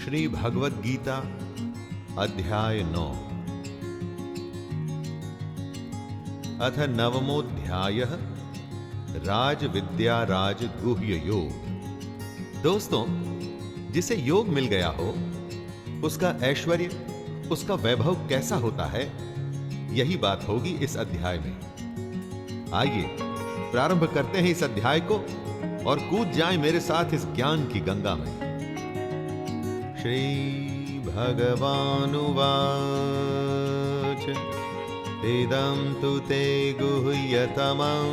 श्री भगवद गीता अध्याय 9 अथ नवमोऽध्यायः राज विद्या राज गुह्य योग। दोस्तों, जिसे योग मिल गया हो उसका ऐश्वर्य, उसका वैभव कैसा होता है, यही बात होगी इस अध्याय में। आइए प्रारंभ करते हैं इस अध्याय को और कूद जाएं मेरे साथ इस ज्ञान की गंगा में। श्री भगवानुवाच इदं तु ते गुह्यतमं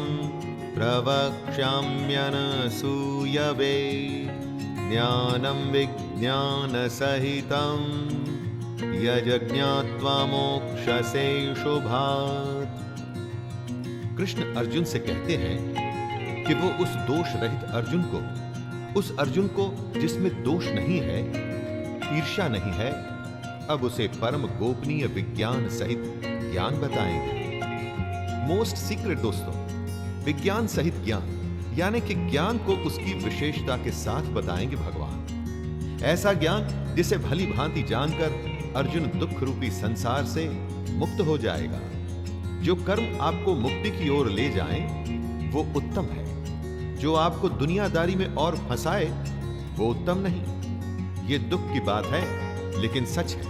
प्रवक्ष्याम्यनसूयवे ज्ञानं विज्ञानसहितं यज्ञात्वा मोक्षसे शुभात्। कृष्ण अर्जुन से कहते हैं कि वो उस दोष रहित अर्जुन को, उस अर्जुन को जिसमें दोष नहीं है, ईर्ष्या नहीं है, अब उसे परम गोपनीय विज्ञान सहित ज्ञान बताएंगे। मोस्ट सीक्रेट दोस्तों, विज्ञान सहित ज्ञान, यानी कि ज्ञान को उसकी विशेषता के साथ बताएंगे भगवान। ऐसा ज्ञान जिसे भली भांति जानकर अर्जुन दुख रूपी संसार से मुक्त हो जाएगा। जो कर्म आपको मुक्ति की ओर ले जाएं, वो उत्तम है। जो आपको दुनियादारी में और फंसाए, वो उत्तम नहीं। ये दुख की बात है, लेकिन सच है।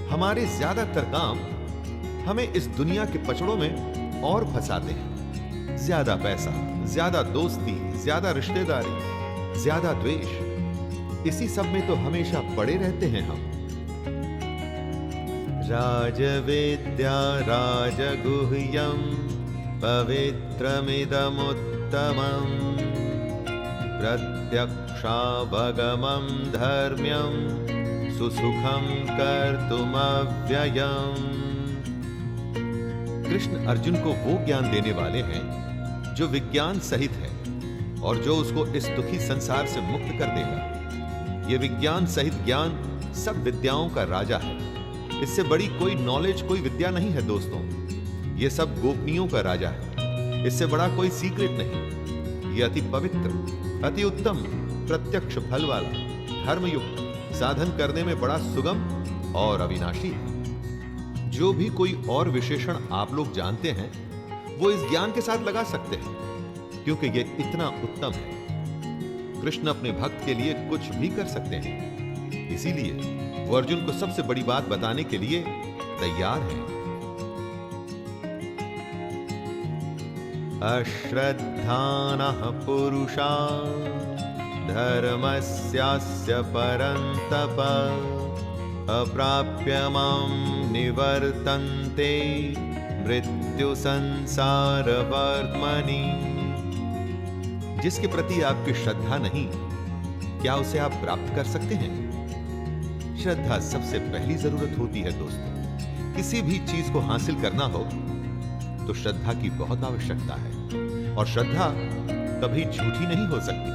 हमारे ज्यादातर काम हमें इस दुनिया के पचड़ों में और फंसाते हैं। ज्यादा पैसा, ज्यादा दोस्ती, ज्यादा रिश्तेदारी, ज्यादा द्वेष, इसी सब में तो हमेशा पड़े रहते हैं हम। राजविद्या राजगुह्यं पवित्रमिदमुत्तमं प्रत्यक्षावगमं धर्म्यं सुसुखं कर्तुमव्ययम्। कृष्ण अर्जुन को वो ज्ञान देने वाले हैं जो विज्ञान सहित है और जो उसको इस दुखी संसार से मुक्त कर देगा। ये विज्ञान सहित ज्ञान सब विद्याओं का राजा है। इससे बड़ी कोई नॉलेज, कोई विद्या नहीं है दोस्तों। ये सब गोपनीयों का राजा है। इससे बड़ा कोई सीक्रेट नहीं। ये अति पवित्र, अति उत्तम, प्रत्यक्ष फल वाला, धर्मयुक्त, साधन करने में बड़ा सुगम और अविनाशी है। जो भी कोई और विशेषण आप लोग जानते हैं, वो इस ज्ञान के साथ लगा सकते हैं, क्योंकि ये इतना उत्तम है। कृष्ण अपने भक्त के लिए कुछ भी कर सकते हैं, इसीलिए वो अर्जुन को सबसे बड़ी बात बताने के लिए तैयार है। अश्रद्धानः पुरुषा धर्मस्यास्य परन्तप अप्राप्य मां निवर्तन्ते मृत्यु संसारवर्त्मनि। जिसके प्रति आपकी श्रद्धा नहीं, क्या उसे आप प्राप्त कर सकते हैं? श्रद्धा सबसे पहली जरूरत होती है दोस्तों। किसी भी चीज को हासिल करना हो तो श्रद्धा की बहुत आवश्यकता है, और श्रद्धा कभी झूठी नहीं हो सकती।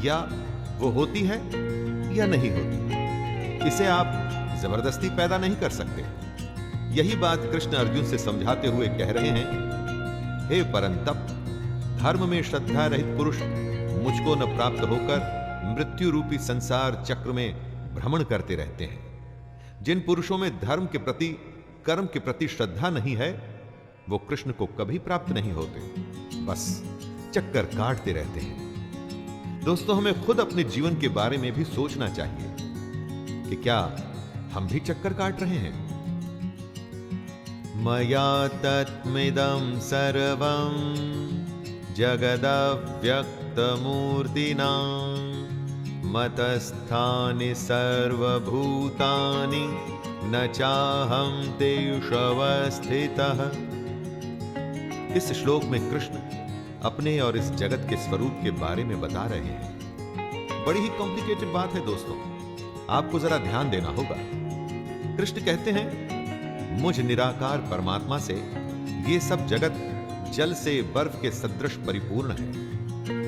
या वो होती है या नहीं होती, इसे आप जबरदस्ती पैदा नहीं कर सकते। यही बात कृष्ण अर्जुन से समझाते हुए कह रहे हैं, हे परंतप, धर्म में श्रद्धा रहित पुरुष मुझको न प्राप्त होकर मृत्यु रूपी संसार चक्र में भ्रमण करते रहते हैं। जिन पुरुषों में धर्म के प्रति, कर्म के प्रति श्रद्धा नहीं है, वो कृष्ण को कभी प्राप्त नहीं होते, बस चक्कर काटते रहते हैं। दोस्तों, हमें खुद अपने जीवन के बारे में भी सोचना चाहिए कि क्या हम भी चक्कर काट रहे हैं। मया तत्मिदं सर्वं जगदव्यक्तमूर्तिना मतस्थानि सर्वभूतानि न चाहं तेष्वस्थितः। इस श्लोक में कृष्ण अपने और इस जगत के स्वरूप के बारे में बता रहे हैं। बड़ी ही कॉम्प्लिकेटेड बात है दोस्तों, आपको जरा ध्यान देना होगा। कृष्ण कहते हैं, मुझ निराकार परमात्मा से ये सब जगत जल से बर्फ के सदृश परिपूर्ण है,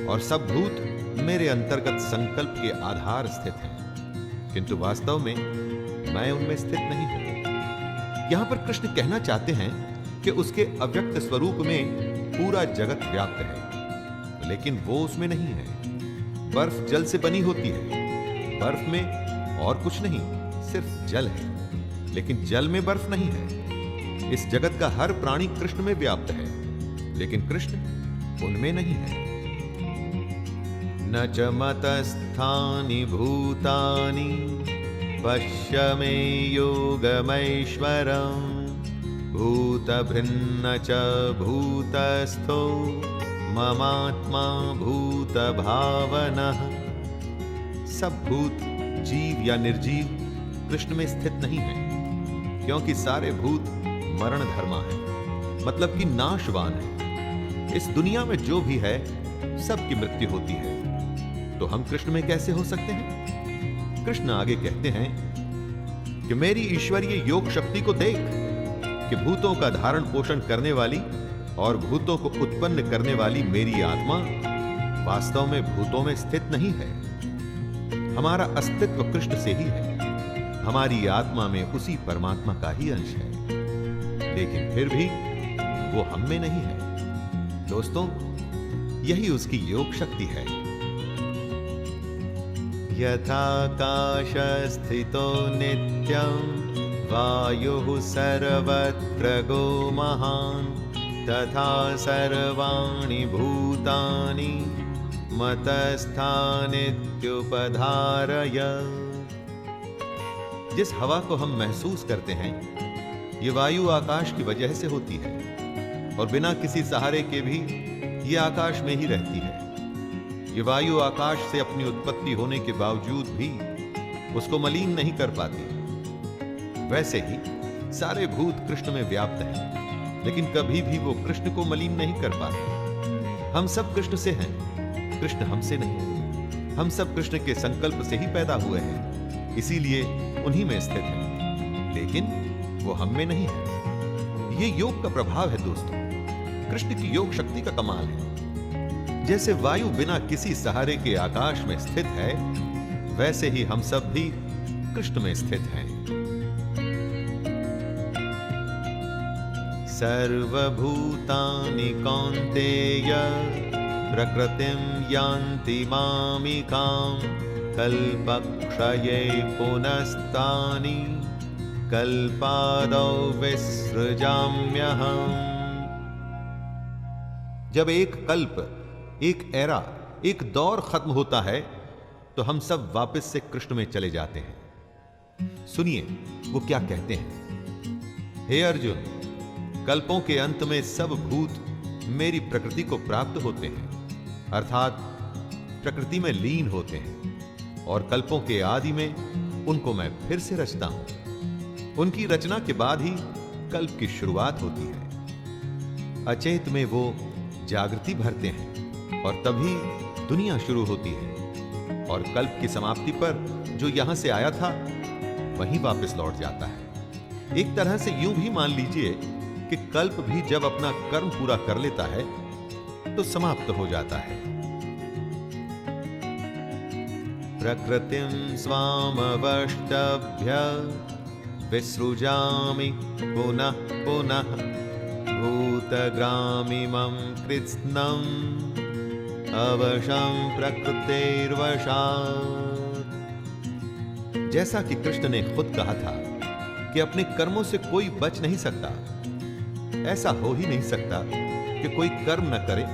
और सब भूत मेरे अंतर्गत संकल्प के आधार स्थित हैं, किंतु वास्तव में मैं उनमें स्थित नहीं हूं। यहां पर कृष्ण कहना चाहते हैं कि उसके अव्यक्त स्वरूप में पूरा जगत व्याप्त है, लेकिन वो उसमें नहीं है। बर्फ जल से बनी होती है, बर्फ में और कुछ नहीं, सिर्फ जल है। लेकिन जल में बर्फ नहीं है। इस जगत का हर प्राणी कृष्ण में व्याप्त है, लेकिन कृष्ण उनमें नहीं है। न च मतस्थानि भूतानि पश्य मे योगमैश्वरम् भूतभिन्न च भूतस्थो ममात्मा भूतभावनः। सब भूत, जीव या निर्जीव, कृष्ण में स्थित नहीं है, क्योंकि सारे भूत मरण धर्मा है, मतलब कि नाशवान है। इस दुनिया में जो भी है सबकी मृत्यु होती है, तो हम कृष्ण में कैसे हो सकते हैं? कृष्ण आगे कहते हैं कि मेरी ईश्वरीय योग शक्ति को देख कि भूतों का धारण पोषण करने वाली और भूतों को उत्पन्न करने वाली मेरी आत्मा वास्तव में भूतों में स्थित नहीं है। हमारा अस्तित्व कृष्ण से ही है। हमारी आत्मा में उसी परमात्मा का ही अंश है, लेकिन फिर भी वो हम में नहीं है। दोस्तों, यही उसकी योग शक्ति है। यथाकाश स्थितो नित्यं वायुः सर्वत्र गो महान् तथा सर्वाणि भूतानि मतस्थानित्युपधारय। जिस हवा को हम महसूस करते हैं, ये वायु आकाश की वजह से होती है, और बिना किसी सहारे के भी ये आकाश में ही रहती है। ये वायु आकाश से अपनी उत्पत्ति होने के बावजूद भी उसको मलिन नहीं कर पाती। वैसे ही सारे भूत कृष्ण में व्याप्त हैं, लेकिन कभी भी वो कृष्ण को मलिन नहीं कर पाते। हम सब कृष्ण से हैं, कृष्ण हमसे नहीं। हम सब कृष्ण के संकल्प से ही पैदा हुए हैं, इसीलिए उन्हीं में स्थित हैं, लेकिन वो हम में नहीं है। ये योग का प्रभाव है दोस्तों। कृष्ण की योग शक्ति का कमाल है। जैसे वायु बिना किसी सहारे के आकाश में स्थित है, वैसे ही हम सब भी कृष्ण में स्थित हैं। सर्वभूतानि कौन्तेय प्रकृतिं यान्ति मामिकां कल्पक्षये पुनस्तानि कल्पादौ विसृजाम्यहम्। जब एक कल्प, एक एरा, एक दौर खत्म होता है, तो हम सब वापस से कृष्ण में चले जाते हैं। सुनिए वो क्या कहते हैं। हे अर्जुन, कल्पों के अंत में सब भूत मेरी प्रकृति को प्राप्त होते हैं, अर्थात प्रकृति में लीन होते हैं, और कल्पों के आदि में उनको मैं फिर से रचता हूं। उनकी रचना के बाद ही कल्प की शुरुआत होती है। अचेत में वो जागृति भरते हैं, और तभी दुनिया शुरू होती है, और कल्प की समाप्ति पर जो यहां से आया था वहीं वापस लौट जाता है। एक तरह से यूं भी मान लीजिए कि कल्प भी जब अपना कर्म पूरा कर लेता है तो समाप्त हो जाता है। प्रकृतिं स्वामवष्टभ्य विसृजामि पुनः पुनः भूतग्रामिमं कृत्स्नम् अवशं प्रकृतेर्वशात्। जैसा कि कृष्ण ने खुद कहा था कि अपने कर्मों से कोई बच नहीं सकता, ऐसा हो ही नहीं सकता कि कोई कर्म न करे।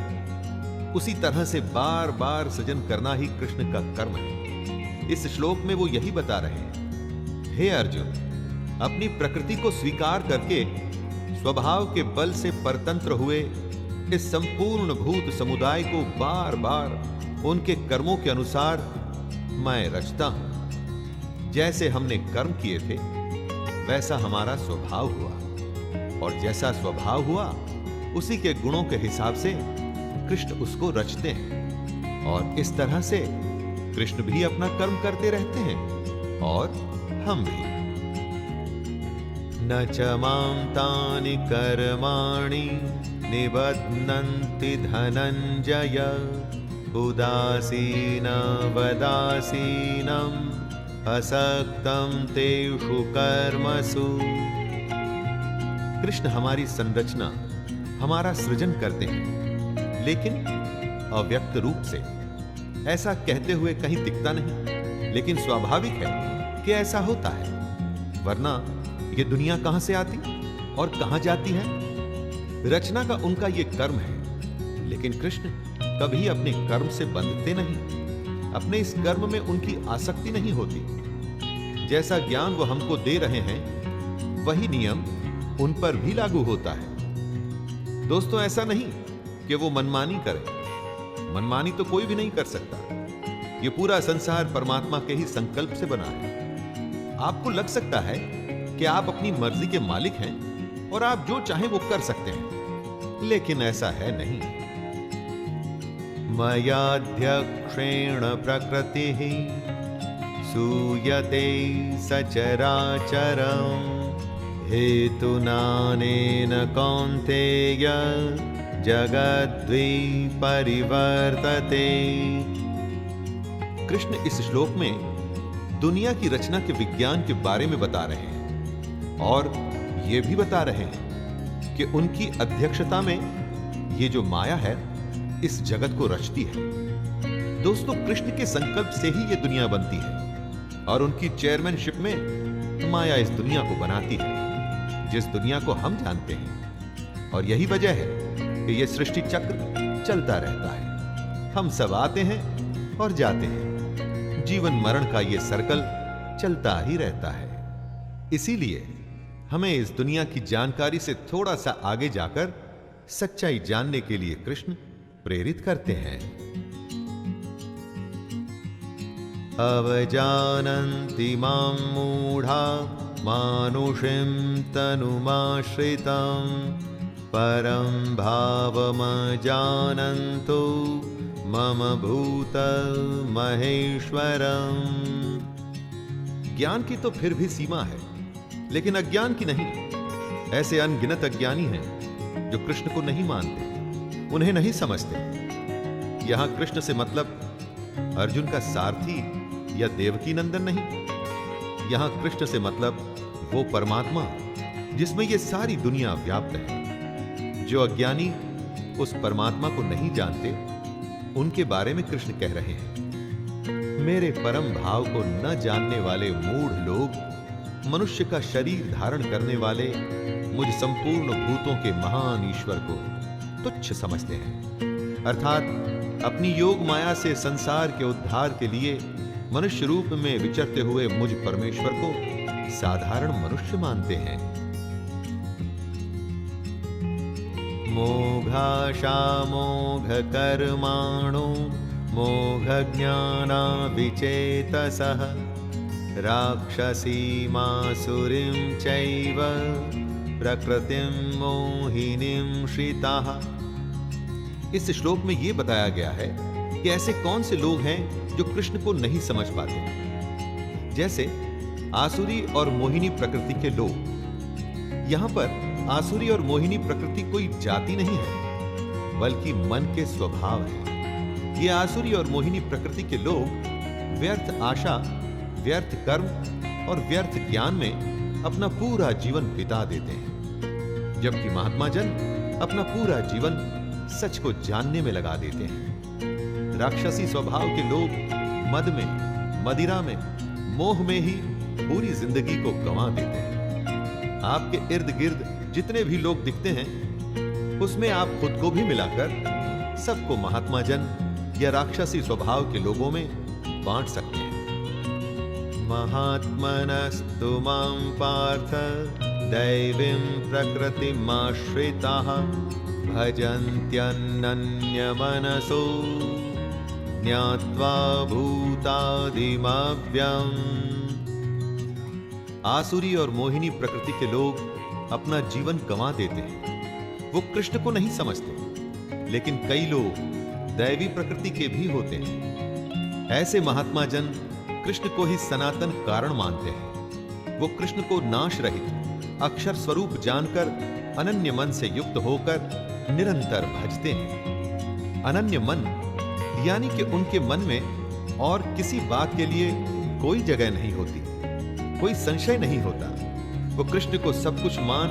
उसी तरह से बार बार सृजन करना ही कृष्ण का कर्म है। इस श्लोक में वो यही बता रहे हैं। हे अर्जुन, अपनी प्रकृति को स्वीकार करके स्वभाव के बल से परतंत्र हुए इस संपूर्ण भूत समुदाय को बार बार उनके कर्मों के अनुसार मैं रचता हूं। जैसे हमने कर्म किए थे वैसा हमारा स्वभाव हुआ, और जैसा स्वभाव हुआ उसी के गुणों के हिसाब से कृष्ण उसको रचते हैं, और इस तरह से कृष्ण भी अपना कर्म करते रहते हैं और हम भी। न च मां तानि कर्माणि निबध्नन्ति धनञ्जय उदासीनवदासीनम् असक्तं तेषु कर्मसु। कृष्ण हमारी संरचना, हमारा सृजन करते हैं, लेकिन अव्यक्त रूप से। ऐसा कहते हुए कहीं दिखता नहीं, लेकिन स्वाभाविक है कि ऐसा होता है, वरना ये दुनिया कहां से आती और कहां जाती है। रचना का उनका ये कर्म है, लेकिन कृष्ण कभी अपने कर्म से बंधते नहीं। अपने इस कर्म में उनकी आसक्ति नहीं होती। जैसा ज्ञान वो हमको दे रहे हैं, वही नियम उन पर भी लागू होता है। दोस्तों, ऐसा नहीं कि वो मनमानी करें। मनमानी तो कोई भी नहीं कर सकता। ये पूरा संसार परमात्मा के ही संकल्प से बना है। आपको लग सकता है कि आप अपनी मर्जी के मालिक हैं और आप जो चाहें वो कर सकते हैं, लेकिन ऐसा है नहीं। मयाध्यक्षेण प्रकृतिः सूयते सचराचरम् हेतुनानेन कौन्तेय जगद्विपरिवर्तते। कृष्ण इस श्लोक में दुनिया की रचना के विज्ञान के बारे में बता रहे हैं और यह भी बता रहे हैं कि उनकी अध्यक्षता में ये जो माया है, इस जगत को रचती है। दोस्तों, कृष्ण के संकल्प से ही ये दुनिया बनती है और उनकी चेयरमैनशिप में माया इस दुनिया को बनाती है, जिस दुनिया को हम जानते हैं। और यही वजह है कि यह सृष्टि चक्र चलता रहता है। हम सब आते हैं और जाते हैं। जीवन मरण का यह सर्कल चलता ही रहता है। इसीलिए हमें इस दुनिया की जानकारी से थोड़ा सा आगे जाकर सच्चाई जानने के लिए कृष्ण प्रेरित करते हैं। अवजानन्ति मां मूढ़ा मानुषीं तनुमाश्रितं परं भावमजानन्तो मम भूतमहेश्वरम्। ज्ञान की तो फिर भी सीमा है, लेकिन अज्ञान की नहीं। ऐसे अनगिनत अज्ञानी हैं जो कृष्ण को नहीं मानते, उन्हें नहीं समझते। यहां कृष्ण से मतलब अर्जुन का सारथी या देवकी नंदन नहीं। यहां कृष्ण से मतलब वो परमात्मा जिसमें ये सारी दुनिया व्याप्त है। जो अज्ञानी उस परमात्मा को नहीं जानते, उनके बारे में कृष्ण कह रहे हैं। मेरे परम भाव को न जानने वाले मूढ़ लोग मनुष्य का शरीर धारण करने वाले मुझ संपूर्ण भूतों के महान ईश्वर को तुच्छ समझते हैं, अर्थात अपनी योग माया से संसार के उद्धार के लिए मनुष्य रूप में विचरते हुए मुझ परमेश्वर को साधारण मनुष्य मानते हैं। मोघाशामोघ कर्माणो मोघ ज्ञानाविचेतसः राक्षसीमासुरीं चैव प्रकृतिं मोहिनीं श्रिताः। इस श्लोक में यह बताया गया है कि ऐसे कौन से लोग हैं जो कृष्ण को नहीं समझ पाते। जैसे आसुरी और मोहिनी प्रकृति के लोग। यहां पर आसुरी और मोहिनी प्रकृति कोई जाति नहीं है, बल्कि मन के स्वभाव है। ये आसुरी और मोहिनी प्रकृति के लोग व्यर्थ आशा, व्यर्थ कर्म और व्यर्थ ज्ञान में अपना पूरा जीवन बिता देते हैं, जबकि महात्मा जन अपना पूरा जीवन सच को जानने में लगा देते हैं। राक्षसी स्वभाव के लोग मद में, मदिरा में, मोह में ही पूरी जिंदगी को गंवा देते हैं। आपके इर्द गिर्द जितने भी लोग दिखते हैं, उसमें आप खुद को भी मिलाकर सबको महात्मा जन या राक्षसी स्वभाव के लोगों में बांट सकते हैं। महात्मनस्तु मां पार्थ दैवीं प्रकृतिमाश्रिताः भजन्त्यनन्यमनसो ज्ञात्वा भूतादिमव्यम्। आसुरी और मोहिनी प्रकृति के लोग अपना जीवन गंवा देते हैं। वो कृष्ण को नहीं समझते, लेकिन कई लोग दैवी प्रकृति के भी होते हैं। ऐसे महात्मा जन कृष्ण को ही सनातन कारण मानते हैं। वो कृष्ण को नाश रहित अक्षर स्वरूप जानकर अनन्य मन से युक्त होकर निरंतर भजते हैं। अनन्य मन यानी कि उनके मन में और किसी बात के लिए कोई जगह नहीं होती, कोई संशय नहीं होता। वो कृष्ण को सब कुछ मान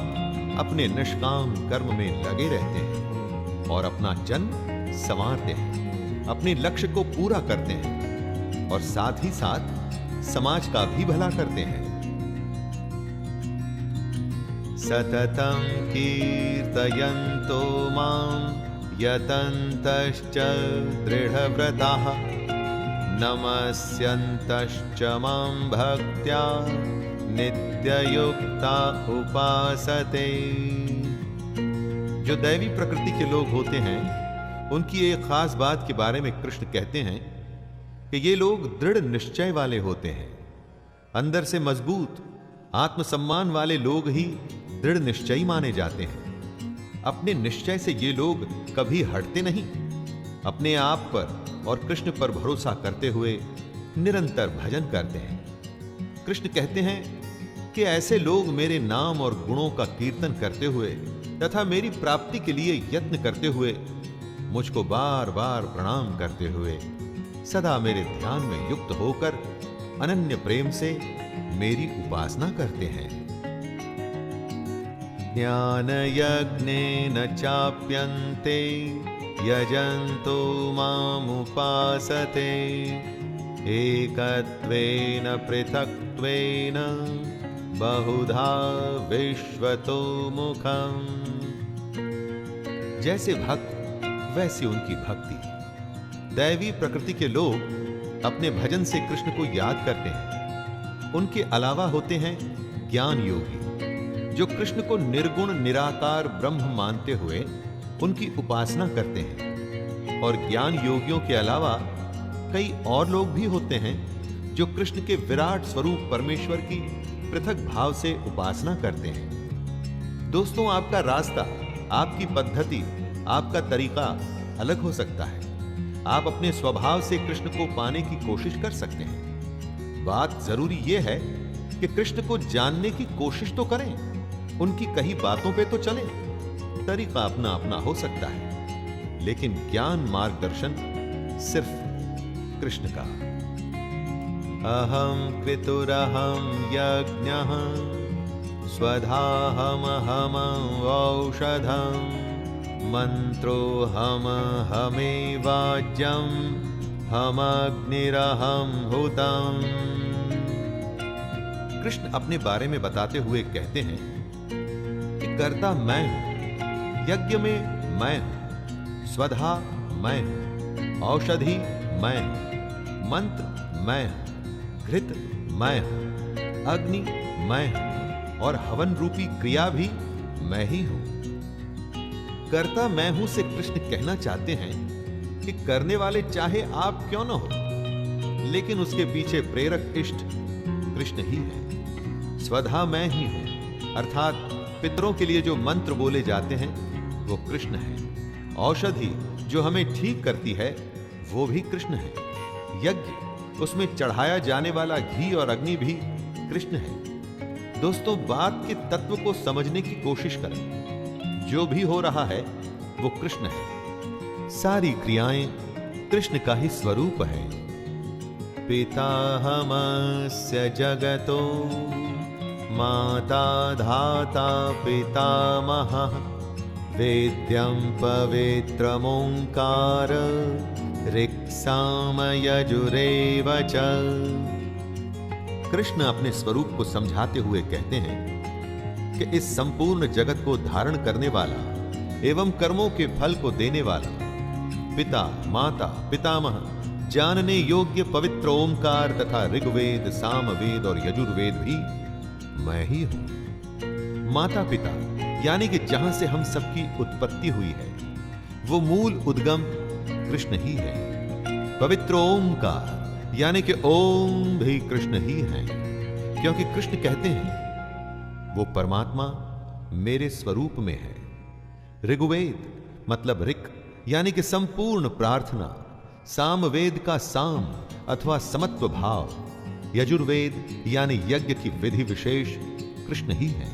अपने निष्काम कर्म में लगे रहते हैं और अपना जन्म संवारते हैं, अपने लक्ष्य को पूरा करते हैं और साथ ही साथ समाज का भी भला करते हैं। सततं कीर्तयन्तो मां यतन्तश्च दृढव्रताः नमस्यन्तश्च मां भक्त्या नित्ययुक्ता उपासते। जो दैवी प्रकृति के लोग होते हैं, उनकी एक खास बात के बारे में कृष्ण कहते हैं कि ये लोग दृढ़ निश्चय वाले होते हैं। अंदर से मजबूत आत्मसम्मान वाले लोग ही दृढ़ निश्चयी माने जाते हैं। अपने निश्चय से ये लोग कभी हटते नहीं। अपने आप पर और कृष्ण पर भरोसा करते हुए निरंतर भजन करते हैं। कृष्ण कहते हैं कि ऐसे लोग मेरे नाम और गुणों का कीर्तन करते हुए तथा मेरी प्राप्ति के लिए यत्न करते हुए, मुझको बार बार प्रणाम करते हुए, सदा मेरे ध्यान में युक्त होकर अनन्य प्रेम से मेरी उपासना करते हैं। ज्ञान यज्ञेन चाप्यन्ते यजन्तो मामुपासते एकत्वेन पृथक्त्वेन बहुधा विश्वतो मुखम्। जैसे भक्त वैसी उनकी भक्ति। दैवी प्रकृति के लोग अपने भजन से कृष्ण को याद करते हैं। उनके अलावा होते हैं ज्ञान योगी, जो कृष्ण को निर्गुण निराकार ब्रह्म मानते हुए उनकी उपासना करते हैं। और ज्ञान योगियों के अलावा कई और लोग भी होते हैं जो कृष्ण के विराट स्वरूप परमेश्वर की पृथक भाव से उपासना करते हैं। दोस्तों, आपका रास्ता, आपकी पद्धति, आपका तरीका अलग हो सकता है। आप अपने स्वभाव से कृष्ण को पाने की कोशिश कर सकते हैं। बात जरूरी यह है कि कृष्ण को जानने की कोशिश तो करें, उनकी कही बातों पे तो चलें। तरीका अपना अपना हो सकता है, लेकिन ज्ञान मार्गदर्शन सिर्फ कृष्ण का। अहम कृतुरहम यज्ञः स्वधाहमहम औषधम् मंत्रोऽहमहमेवाज्यं हमग्निरहं हुतम्। कृष्ण अपने बारे में बताते हुए कहते हैं कि कर्ता मैं हूं, यज्ञ में मैं हूं, स्वधा मैं हूं, औषधि मैं हूं, मंत्र मैं हूं, घृत मैं हूं, अग्नि मैं हूं और हवन रूपी क्रिया भी मैं ही हूं। कर्ता मैं हूं से कृष्ण कहना चाहते हैं कि करने वाले चाहे आप क्यों न हो, लेकिन उसके पीछे प्रेरक इष्ट कृष्ण ही है। स्वधा मैं ही हूं, अर्थात पितरों के लिए जो मंत्र बोले जाते हैं वो कृष्ण है। औषधि जो हमें ठीक करती है वो भी कृष्ण है। यज्ञ, उसमें चढ़ाया जाने वाला घी और अग्नि भी कृष्ण है। दोस्तों, बात के तत्व को समझने की कोशिश करें। जो भी हो रहा है वो कृष्ण है। सारी क्रियाएं कृष्ण का ही स्वरूप है। पिताहमस्य जगतो माता धाता पितामहः वेद्यं पवित्रमोंकार ऋक्सामयजुरेव च। कृष्ण अपने स्वरूप को समझाते हुए कहते हैं कि इस संपूर्ण जगत को धारण करने वाला एवं कर्मों के फल को देने वाला पिता, माता, पितामह, जानने योग्य पवित्र ओंकार तथा ऋग्वेद, सामवेद और यजुर्वेद भी मैं ही हूं। माता पिता यानी कि जहां से हम सबकी उत्पत्ति हुई है, वो मूल उद्गम कृष्ण ही है। पवित्र ओंकार यानी कि ओम भी कृष्ण ही है, क्योंकि कृष्ण कहते हैं वो परमात्मा मेरे स्वरूप में है। ऋग्वेद मतलब ऋक यानी कि संपूर्ण प्रार्थना, सामवेद का साम अथवा समत्व भाव, यजुर्वेद यानी यज्ञ की विधि विशेष कृष्ण ही है।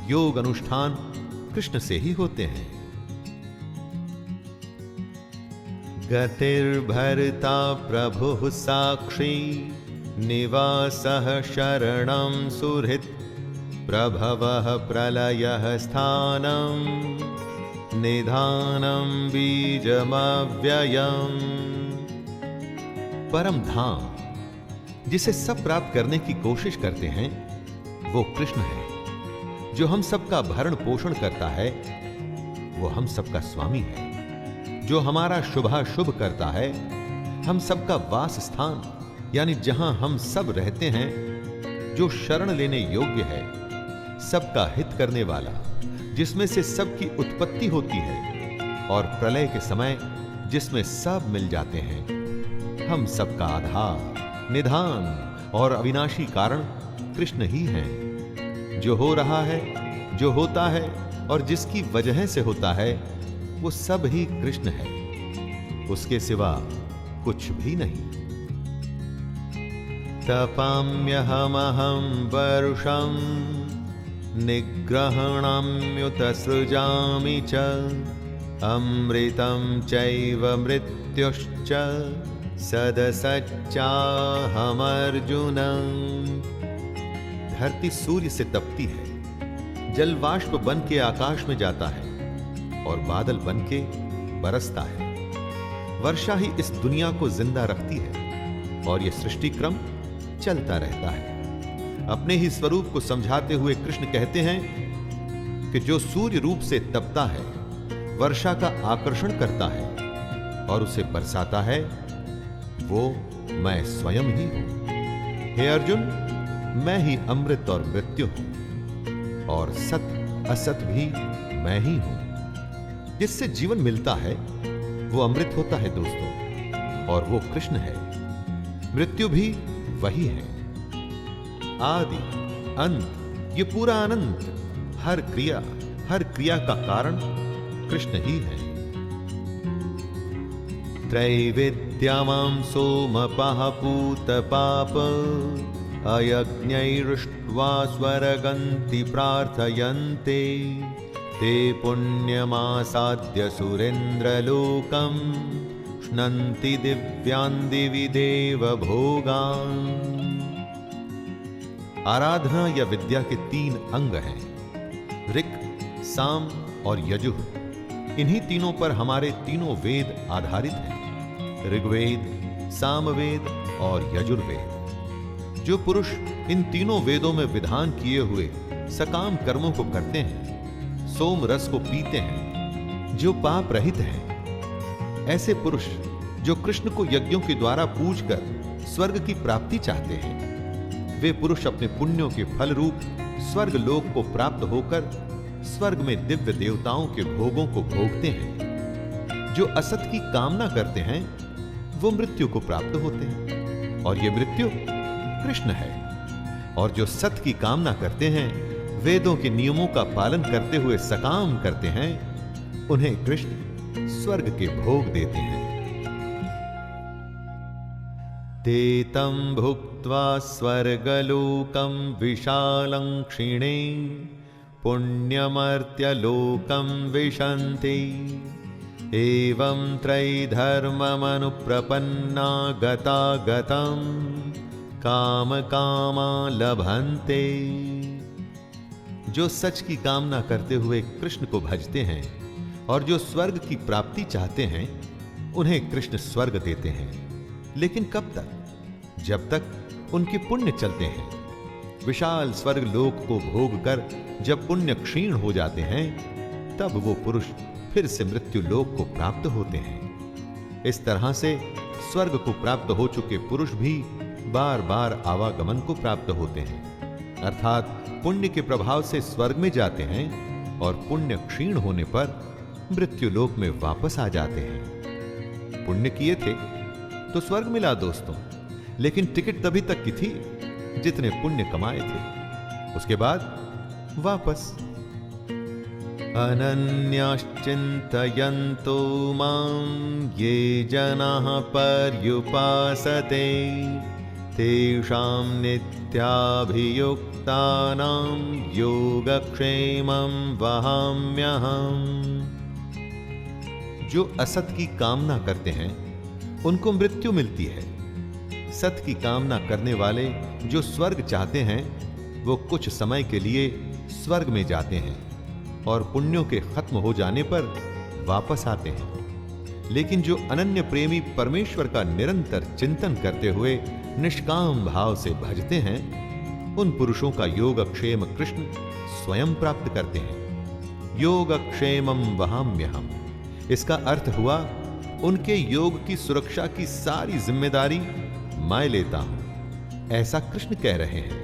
योग अनुष्ठान कृष्ण से ही होते हैं। गतिर्भर्ता प्रभुः साक्षी निवासः शरणं सुहृत् प्रभवः प्रलयः स्थानं निधानं बीजमव्ययम्। परम धाम जिसे सब प्राप्त करने की कोशिश करते हैं, वो कृष्ण है। जो हम सबका भरण पोषण करता है, वो हम सबका स्वामी है। जो हमारा शुभाशुभ करता है, हम सबका वास स्थान यानी जहां हम सब रहते हैं, जो शरण लेने योग्य है, सबका हित करने वाला, जिसमें से सबकी उत्पत्ति होती है और प्रलय के समय जिसमें सब मिल जाते हैं, हम सबका आधार, निधान और अविनाशी कारण कृष्ण ही हैं। जो हो रहा है, जो होता है और जिसकी वजह से होता है, वो सब ही कृष्ण है, उसके सिवा कुछ भी नहीं। तपाम्यहमहं वर्षं निग्रहणाम्युत सृजामि च अमृतं चैव मृत्युश्च सदसच्चाहमर्जुन। धरती सूर्य से तपती है, जल वाष्प बन के आकाश में जाता है और बादल बन के बरसता है। वर्षा ही इस दुनिया को जिंदा रखती है और यह सृष्टि क्रम चलता रहता है। अपने ही स्वरूप को समझाते हुए कृष्ण कहते हैं कि जो सूर्य रूप से तपता है, वर्षा का आकर्षण करता है और उसे बरसाता है, वो मैं स्वयं ही हूं। हे अर्जुन, मैं ही अमृत और मृत्यु हूं और सत असत भी मैं ही हूं। जिससे जीवन मिलता है वो अमृत होता है दोस्तों, और वो कृष्ण है। मृत्यु भी वही है। आदि अंत, ये पूरा अनंत, हर क्रिया का कारण कृष्ण ही है। त्रैविद्यमां सोमपः पूत पाप अयज्ञैरुष्ट्वा स्वर्गन्ति प्रार्थयन्ते ते पुण्यमासाद्य सुरेन्द्रलोकम् श्नन्ति दिव्यान् दिवि देव भोगान्। आराधना या विद्या के 3 अंग हैं, ऋक्, साम और यजुः। इन्हीं तीनों पर हमारे तीनों वेद आधारित हैं, ऋग्वेद, सामवेद और यजुर्वेद। जो पुरुष इन तीनों वेदों में विधान किए हुए सकाम कर्मों को करते हैं, सोम रस को पीते हैं, जो पाप रहित हैं, ऐसे पुरुष जो कृष्ण को यज्ञों के द्वारा पूजकर स्वर्ग की प्राप्ति चाहते हैं, वे पुरुष अपने पुण्यों के फल रूप स्वर्ग लोक को प्राप्त होकर स्वर्ग में दिव्य देवताओं के भोगों को भोगते हैं। जो असत की कामना करते हैं, वो मृत्यु को प्राप्त होते हैं, और ये मृत्यु कृष्ण है। और जो सत की कामना करते हैं, वेदों के नियमों का पालन करते हुए सकाम करते हैं, उन्हें कृष्ण स्वर्ग के भोग देते हैं। ते तं भुक्त्वा स्वर्गलोकं विशालं क्षिणे पुण्यमर्त्यलोकं विशन्ति। एवं त्रैधर्ममनुप्रपन्ना गतागतं कामकामा लभन्ते। जो सच की कामना करते हुए कृष्ण को भजते हैं और जो स्वर्ग की प्राप्ति चाहते हैं, उन्हें कृष्ण स्वर्ग देते हैं। लेकिन कब तक? जब तक उनके पुण्य चलते हैं। विशाल स्वर्ग लोक को भोग कर जब पुण्य क्षीण हो जाते हैं, तब वो पुरुष फिर से मृत्यु लोक को प्राप्त होते हैं। इस तरह से स्वर्ग को प्राप्त हो चुके पुरुष भी बार बार आवागमन को प्राप्त होते हैं, अर्थात पुण्य के प्रभाव से स्वर्ग में जाते हैं और पुण्य क्षीण होने पर मृत्यु लोक में वापस आ जाते हैं। पुण्य किए थे तो स्वर्ग मिला दोस्तों, लेकिन टिकट तभी तक की थी जितने पुण्य कमाए थे, उसके बाद वापस। अनन्याश्चिन्तयन्तो मां ये जनाः पर्युपासते तेषां नित्याभियुक्तानां योगक्षेमं वहाम्यहम्। जो असत की कामना करते हैं, उनको मृत्यु मिलती है। सत की कामना करने वाले जो स्वर्ग चाहते हैं, वो कुछ समय के लिए स्वर्ग में जाते हैं और पुण्यों के खत्म हो जाने पर वापस आते हैं। लेकिन जो अनन्य प्रेमी परमेश्वर का निरंतर चिंतन करते हुए निष्काम भाव से भजते हैं, उन पुरुषों का योगक्षेम कृष्ण स्वयं प्राप्त करते हैं। योगक्षेमं वहाम्यहम्, इसका अर्थ हुआ उनके योग की सुरक्षा की सारी जिम्मेदारी मैं लेता हूं, ऐसा कृष्ण कह रहे हैं।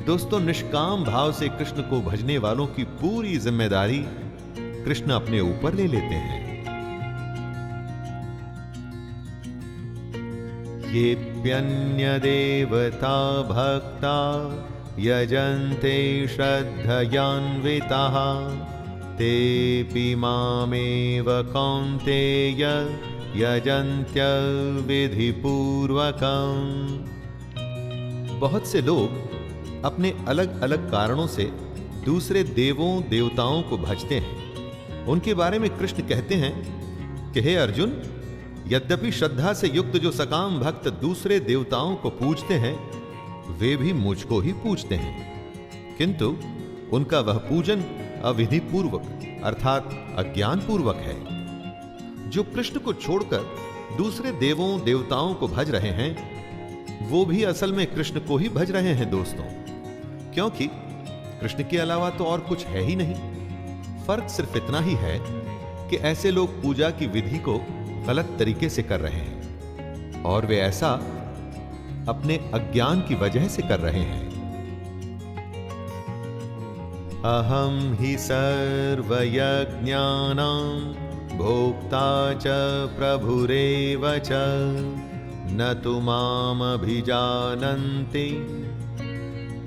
दोस्तों, निष्काम भाव से कृष्ण को भजने वालों की पूरी जिम्मेदारी कृष्ण अपने ऊपर ले लेते हैं। येऽप्यन्य देवता भक्ता यजन्ते श्रद्धयान्विताः तेऽपि मामेव कौन्तेय यजन्त्य विधिपूर्वकम्। बहुत से लोग अपने अलग अलग कारणों से दूसरे देवों देवताओं को भजते हैं। उनके बारे में कृष्ण कहते हैं कि हे अर्जुन, यद्यपि श्रद्धा से युक्त जो सकाम भक्त दूसरे देवताओं को पूजते हैं, वे भी मुझको ही पूजते हैं, किंतु उनका वह पूजन अविधि पूर्वक अर्थात अज्ञान पूर्वक है। जो कृष्ण को छोड़कर दूसरे देवों देवताओं को भज रहे हैं, वो भी असल में कृष्ण को ही भज रहे हैं दोस्तों, क्योंकि कृष्ण के अलावा तो और कुछ है ही नहीं। फर्क सिर्फ इतना ही है कि ऐसे लोग पूजा की विधि को गलत तरीके से कर रहे हैं, और वे ऐसा अपने अज्ञान की वजह से कर रहे हैं। अहम हि सर्वयज्ञानां भोक्ता च प्रभुरेव च न तु मामभिजानन्ति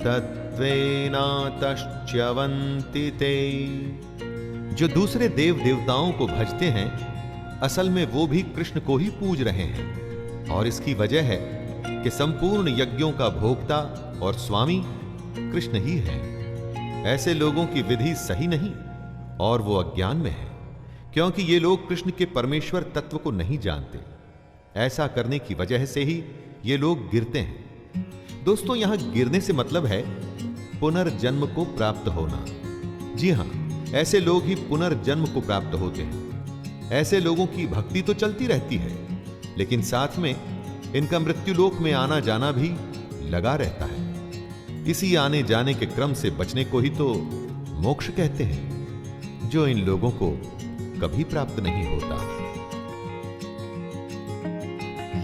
तत्त्वेन तश्च्यवन्ति ते। जो दूसरे देव देवताओं को भजते हैं, असल में वो भी कृष्ण को ही पूज रहे हैं, और इसकी वजह है कि संपूर्ण यज्ञों का भोक्ता और स्वामी कृष्ण ही है। ऐसे लोगों की विधि सही नहीं और वो अज्ञान में है, क्योंकि ये लोग कृष्ण के परमेश्वर तत्व को नहीं जानते। ऐसा करने की वजह से ही ये लोग गिरते हैं। दोस्तों, यहां गिरने से मतलब है पुनर्जन्म को प्राप्त होना। जी हां, ऐसे लोग ही पुनर्जन्म को प्राप्त होते हैं। ऐसे लोगों की भक्ति तो चलती रहती है, लेकिन साथ में इनका मृत्युलोक में आना जाना भी लगा रहता है। इसी आने जाने के क्रम से बचने को ही तो मोक्ष कहते हैं, जो इन लोगों को कभी प्राप्त नहीं होता।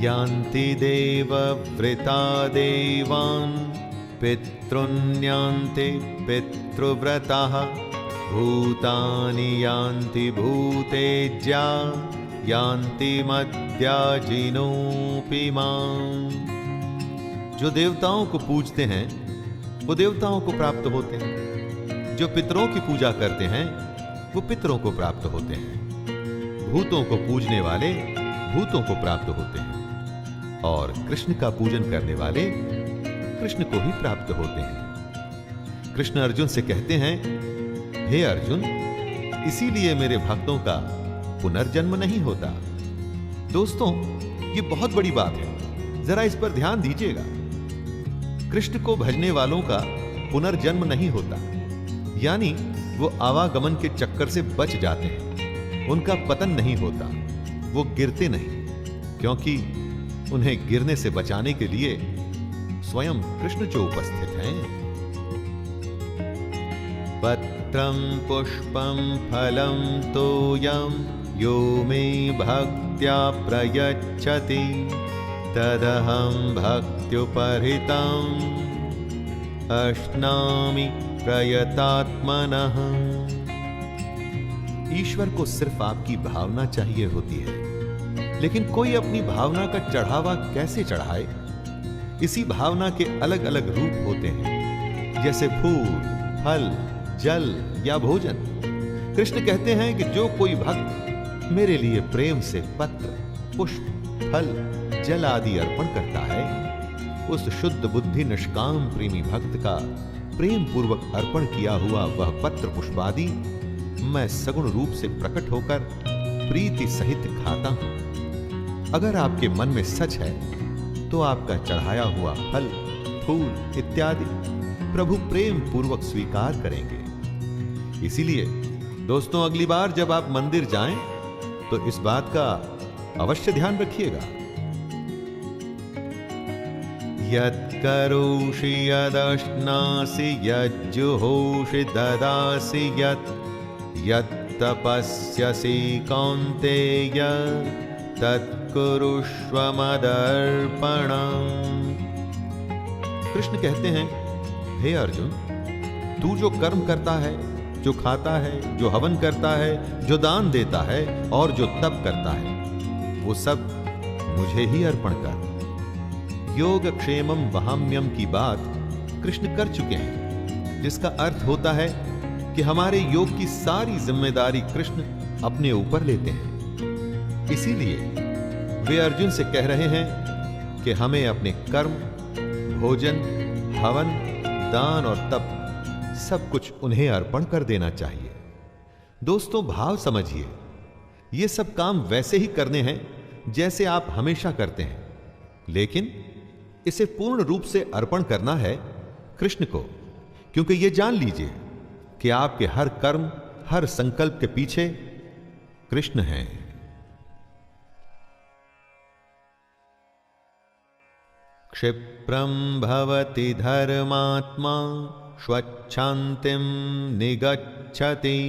यान्ति देवव्रता देवान् पितॄन्यान्ति पितृव्रताः भूतानि यान्ति भूतेज्या यान्ति मद्याजिनोऽपि माम्। जो देवताओं को पूजते हैं वो देवताओं को प्राप्त होते हैं, जो पितरों की पूजा करते हैं वो पितरों को प्राप्त होते हैं, भूतों को पूजने वाले भूतों को प्राप्त होते हैं, और कृष्ण का पूजन करने वाले कृष्ण को ही प्राप्त होते हैं। कृष्ण अर्जुन से कहते हैं, हे अर्जुन, इसीलिए मेरे भक्तों का पुनर्जन्म नहीं होता। दोस्तों, ये बहुत बड़ी बात है, जरा इस पर ध्यान दीजिएगा। कृष्ण को भजने वालों का पुनर्जन्म नहीं होता, यानी वो आवागमन के चक्कर से बच जाते हैं, उनका पतन नहीं होता, वो गिरते नहीं, क्योंकि उन्हें गिरने से बचाने के लिए स्वयं कृष्ण जो उपस्थित हैं। पत्रं पुष्पं फलं तोयं यो मे भक्त्या प्रयच्छति तदहं भक्त्युपहृतम् अश्नामि प्रयतात्मनः। ईश्वर को सिर्फ आपकी भावना चाहिए होती है, लेकिन कोई अपनी भावना का चढ़ावा कैसे चढ़ाए? इसी भावना के अलग अलग रूप होते हैं, जैसे फूल, फल, जल या भोजन। कृष्ण कहते हैं कि जो कोई भक्त मेरे लिए प्रेम से पत्र, पुष्प, फल, जल आदि अर्पण करता है, उस शुद्ध बुद्धि निष्काम प्रेमी भक्त का प्रेम पूर्वक अर्पण किया हुआ वह पत्र पुष्प आदि मैं सगुण रूप से प्रकट होकर प्रीति सहित खाता हूं। अगर आपके मन में सच है तो आपका चढ़ाया हुआ फल, फूल इत्यादि प्रभु प्रेम पूर्वक स्वीकार करेंगे। इसीलिए दोस्तों, अगली बार जब आप मंदिर जाएं तो इस बात का अवश्य ध्यान रखिएगा। यत्करोषि यदश्नासि यज्जुहोषि ददासि यत्तपस्यसि कौन्तेय तत्कुरुष्व मदर्पणम्। कृष्ण कहते हैं, हे अर्जुन, तू जो कर्म करता है, जो खाता है, जो हवन करता है, जो दान देता है और जो तप करता है, वो सब मुझे ही अर्पण कर। योग क्षेमम वहाम्यम की बात कृष्ण कर चुके हैं, जिसका अर्थ होता है कि हमारे योग की सारी जिम्मेदारी कृष्ण अपने ऊपर लेते हैं। इसीलिए वे अर्जुन से कह रहे हैं कि हमें अपने कर्म, भोजन, हवन, दान और तप सब कुछ उन्हें अर्पण कर देना चाहिए। दोस्तों, भाव समझिए, ये सब काम वैसे ही करने हैं जैसे आप हमेशा करते हैं, लेकिन इसे पूर्ण रूप से अर्पण करना है कृष्ण को, क्योंकि ये जान लीजिए कि आपके हर कर्म, हर संकल्प के पीछे कृष्ण हैं। क्षिप्रं भवति धर्मात्मा स्वच्छान्तिं निगच्छति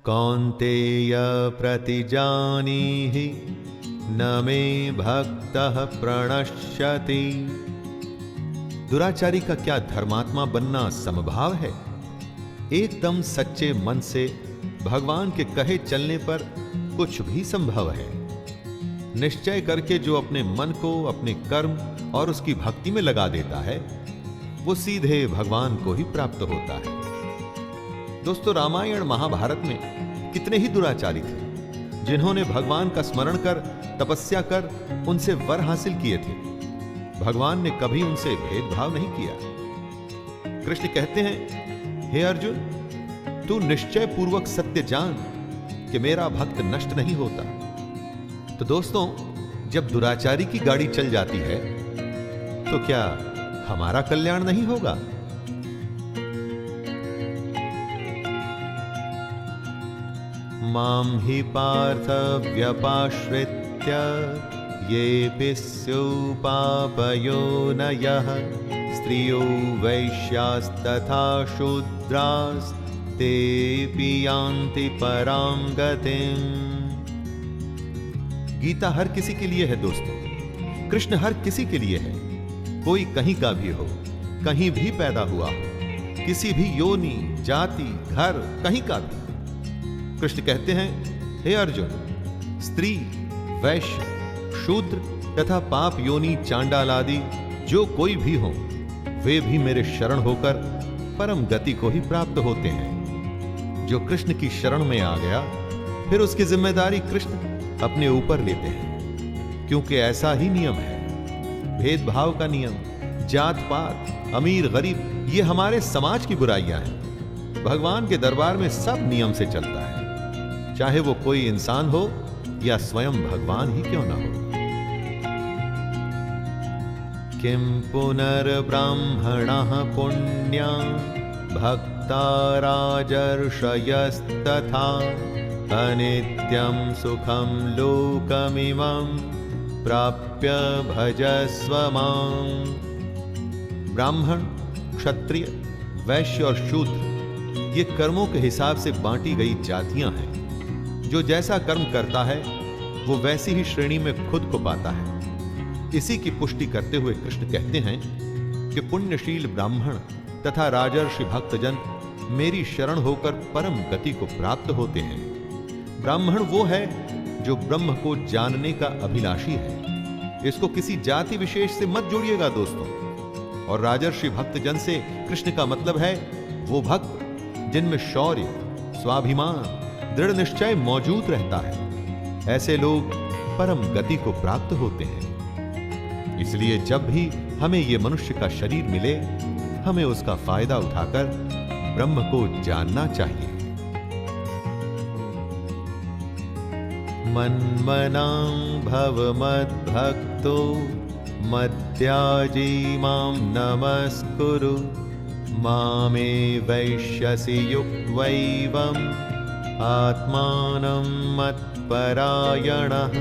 कौन्तेय प्रतिजानीहि न मे भक्तः प्रणश्यति। दुराचारी का क्या धर्मात्मा बनना समभाव है? एकदम सच्चे मन से भगवान के कहे चलने पर कुछ भी संभव है। निश्चय करके जो अपने मन को अपने कर्म और उसकी भक्ति में लगा देता है, वो सीधे भगवान को ही प्राप्त होता है। दोस्तों, रामायण महाभारत में कितने ही दुराचारी थे जिन्होंने भगवान का स्मरण कर, तपस्या कर उनसे वर हासिल किए थे। भगवान ने कभी उनसे भेदभाव नहीं किया। कृष्ण कहते हैं, हे अर्जुन, तू निश्चय पूर्वक सत्य जान कि मेरा भक्त नष्ट नहीं होता। तो दोस्तों, जब दुराचारी की गाड़ी चल जाती है तो क्या हमारा कल्याण नहीं होगा? मां हि पार्थ व्यपाश्रित्य येऽपि स्युपापयोनयः स्त्रियो वैश्यास्तथा शूद्रास्तेऽपि यान्ति परां गतिम्। गीता हर किसी के लिए है दोस्तों, कृष्ण हर किसी के लिए है। कोई कहीं का भी हो, कहीं भी पैदा हुआ हो, किसी भी योनि, जाति, घर, कहीं का भी। कृष्ण कहते हैं, हे अर्जुन, स्त्री, वैश्य, शूद्र तथा पाप योनि, चांडाल आदि जो कोई भी हो, वे भी मेरे शरण होकर परम गति को ही प्राप्त होते हैं। जो कृष्ण की शरण में आ गया, फिर उसकी जिम्मेदारी कृष्ण अपने ऊपर लेते हैं, क्योंकि ऐसा ही नियम है। भेदभाव का नियम, जात पात, अमीर गरीब, ये हमारे समाज की बुराइयां हैं। भगवान के दरबार में सब नियम से चलता है, चाहे वो कोई इंसान हो या स्वयं भगवान ही क्यों ना हो। किम पुनर्ब्राह्मणः पुण्या भक्ता राजर्षयस्तथा अनित्यं सुखं लोकमिमं प्राप्य भजस्व मां। ब्राह्मण, क्षत्रिय, वैश्य और शूद्र ये कर्मों के हिसाब से बांटी गई जातियां हैं। जो जैसा कर्म करता है वो वैसी ही श्रेणी में खुद को पाता है। इसी की पुष्टि करते हुए कृष्ण कहते हैं कि पुण्यशील ब्राह्मण तथा राजर्षि भक्तजन मेरी शरण होकर परम गति को प्राप्त होते हैं। ब्राह्मण वो है जो ब्रह्म को जानने का अभिलाषी है। इसको किसी जाति विशेष से मत जोड़िएगा दोस्तों। और राजर्षि भक्तजन से कृष्ण का मतलब है वो भक्त जिनमें शौर्य, स्वाभिमान, दृढ़ निश्चय मौजूद रहता है। ऐसे लोग परम गति को प्राप्त होते हैं। इसलिए जब भी हमें ये मनुष्य का शरीर मिले, हमें उसका फायदा उठाकर ब्रह्म को जानना चाहिए। मन्मनां भव मद्भक्तो मद्याजी मां नमस्कुरु मामे वैश्यसि युक्त्वैवम् आत्मानं मत्परायणः।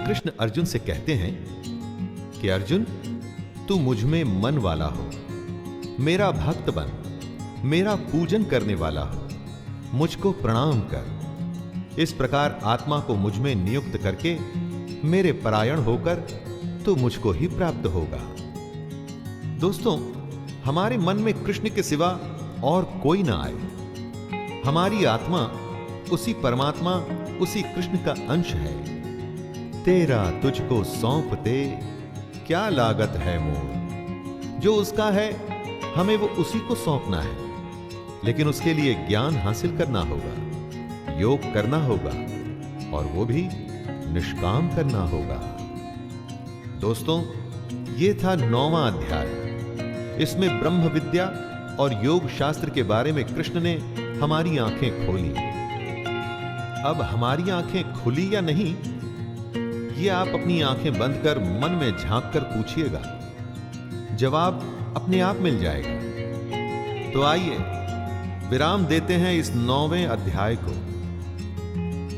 कृष्ण अर्जुन से कहते हैं कि कि अर्जुन, तू मुझ में मन वाला हो, मेरा भक्त बन, मेरा पूजन करने वाला हो, मुझको प्रणाम कर। इस प्रकार आत्मा को मुझ में नियुक्त करके मेरे परायण होकर तो मुझको ही प्राप्त होगा। दोस्तों, हमारे मन में कृष्ण के सिवा और कोई ना आए। हमारी आत्मा उसी परमात्मा, उसी कृष्ण का अंश है। तेरा तुझको सौंपते क्या लागत है मोर। जो उसका है हमें वो उसी को सौंपना है, लेकिन उसके लिए ज्ञान हासिल करना होगा, योग करना होगा, और वो भी निष्काम करना होगा। दोस्तों, ये था 9वां अध्याय। इसमें ब्रह्म विद्या और योग शास्त्र के बारे में कृष्ण ने हमारी आंखें खोली। अब हमारी आंखें खुली या नहीं, ये आप अपनी आंखें बंद कर मन में झांक कर पूछिएगा, जवाब अपने आप मिल जाएगा। तो आइए विराम देते हैं इस 9वें अध्याय को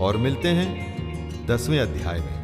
और मिलते हैं 10वें अध्याय में।